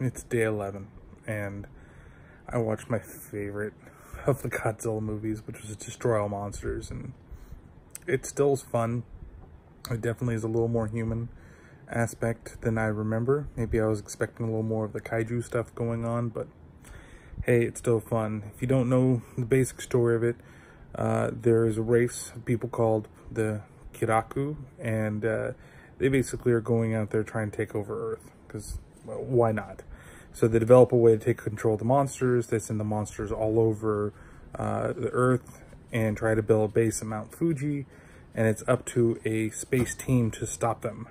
It's day 11, and I watched my favorite of the Godzilla movies, which was Destroy All Monsters, and it still is fun. It definitely is a little more human aspect than I remember. Maybe I was expecting a little more of the Kaiju stuff going on, but hey, it's still fun. If you don't know the basic story of it, there is a race of people called the Kiraku, and they basically are going out there trying to take over Earth, because, well, why not? So they develop a way to take control of the monsters. They send the monsters all over the Earth and try to build a base at Mount Fuji, and it's up to a space team to stop them,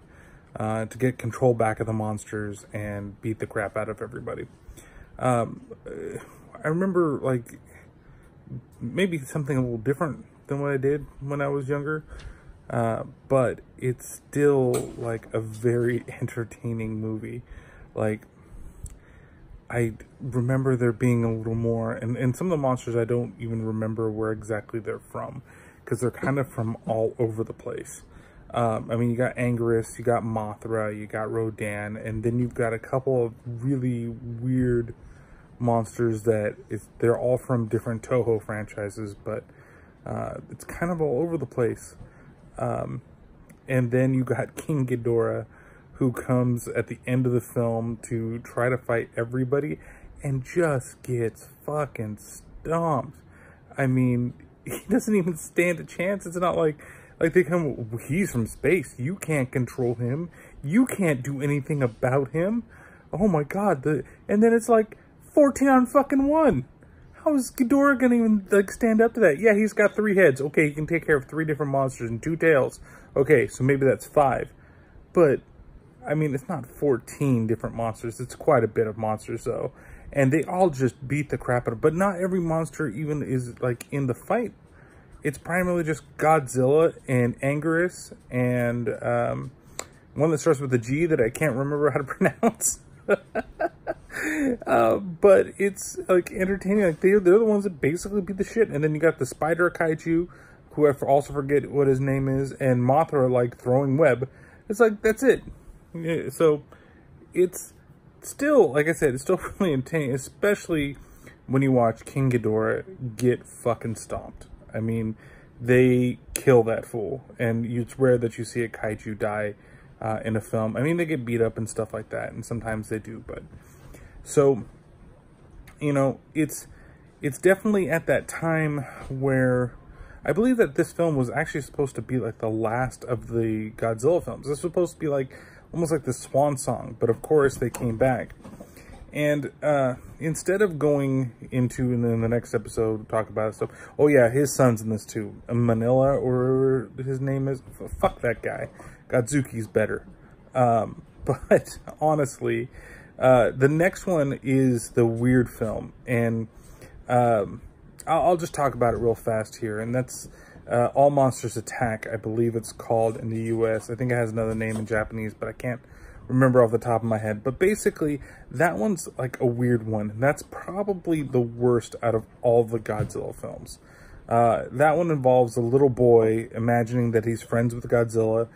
to get control back of the monsters and beat the crap out of everybody. I remember, like, maybe something a little different than what I did when I was younger, but it's still, like, a very entertaining movie. Like, I remember there being a little more, and some of the monsters I don't even remember where exactly they're from, because they're kind of from all over the place. I mean, you got Anguirus, you got Mothra, you got Rodan, and then you've got a couple of really weird monsters they're all from different Toho franchises, but it's kind of all over the place. And then you got King Ghidorah, who comes at the end of the film to try to fight everybody and just gets fucking stomped. I mean, he doesn't even stand a chance. It's not like they come, he's from space, you can't control him, you can't do anything about him. Oh my god, and then it's like 14 on fucking 1. How is Ghidorah gonna even, like, stand up to that? Yeah, he's got 3 heads. Okay, he can take care of 3 different monsters and 2 tails. Okay, so maybe that's 5. But I mean, it's not 14 different monsters. It's quite a bit of monsters, though. And they all just beat the crap out of it. But not every monster even is, like, in the fight. It's primarily just Godzilla and Anguirus and one that starts with a G that I can't remember how to pronounce. But it's, like, entertaining. Like, they're the ones that basically beat the shit. And then you got the Spider Kaiju, who I also forget what his name is, and Mothra, like, throwing web. It's like, that's it. Yeah, so it's still, like I said, it's still really entertaining, especially when you watch King Ghidorah get fucking stomped. I mean, they kill that fool, and it's rare that you see a kaiju die in a film. I mean, they get beat up and stuff like that, and sometimes they do, but so, you know, it's definitely at that time where I believe that this film was actually supposed to be like the last of the Godzilla films. This was supposed to be like almost like the swan song, but of course they came back. And instead of going into, and then the next episode, talk about stuff. Oh yeah, his son's in this too. Manila, or his name is. Fuck that guy. Godzuki's better. But honestly, the next one is the weird film, and I'll just talk about it real fast here, and that's All Monsters Attack, I believe it's called in the US. I think it has another name in Japanese, but I can't remember off the top of my head. But basically, that one's like a weird one. That's probably the worst out of all the Godzilla films. That one involves a little boy imagining that he's friends with Godzilla,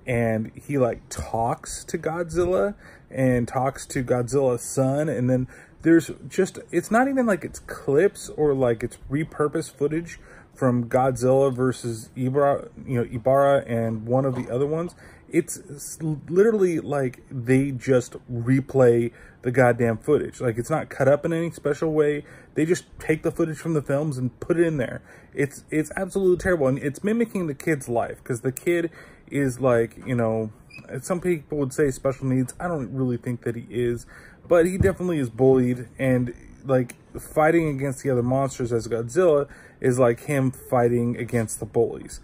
and he, like, talks to Godzilla and talks to Godzilla's son, and then there's just, it's not even like it's clips or like it's repurposed footage from Godzilla versus Ibara and one of the other ones. It's literally like they just replay the goddamn footage. Like, it's not cut up in any special way. They just take the footage from the films and put it in there. It's absolutely terrible, and it's mimicking the kid's life, because the kid is, like, you know, some people would say special needs. I don't really think that he is, but he definitely is bullied, and, like, fighting against the other monsters as Godzilla is like him fighting against the bullies.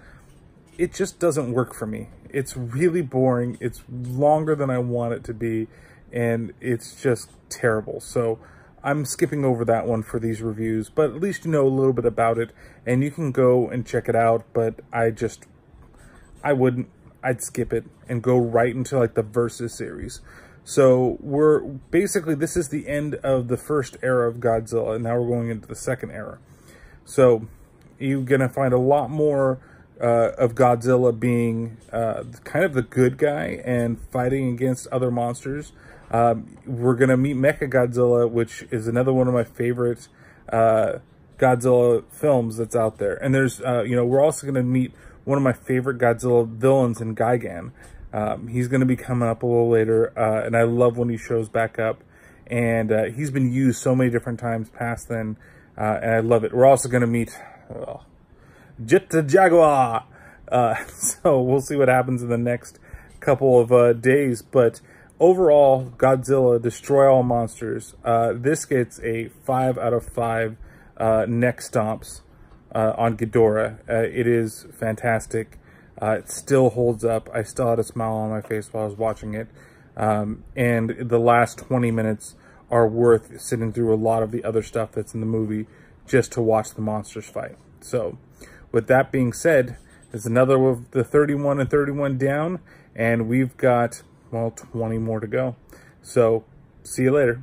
It just doesn't work for me. It's really boring. It's longer than I want it to be, and it's just terrible. So I'm skipping over that one for these reviews, but at least you know a little bit about it, and you can go and check it out. But I wouldn't. I'd skip it and go right into, like, the Versus series. So we're basically, this is the end of the first era of Godzilla, and now we're going into the second era. So you're going to find a lot more of Godzilla being kind of the good guy and fighting against other monsters. We're going to meet Mechagodzilla, which is another one of my favorite Godzilla films that's out there. And there's, you know, we're also going to meet one of my favorite Godzilla villains in Gigan. He's going to be coming up a little later, and I love when he shows back up. And he's been used so many different times past then, and I love it. We're also going to meet Jetta Jaguar. So we'll see what happens in the next couple of days. But overall, Godzilla, Destroy All Monsters. This gets a 5 out of 5 neck stomps on Ghidorah. It is fantastic. It still holds up. I still had a smile on my face while I was watching it. And the last 20 minutes are worth sitting through a lot of the other stuff that's in the movie just to watch the monsters fight. So with that being said, there's another of the 31 and 31 down, and we've got, well, 20 more to go. So see you later.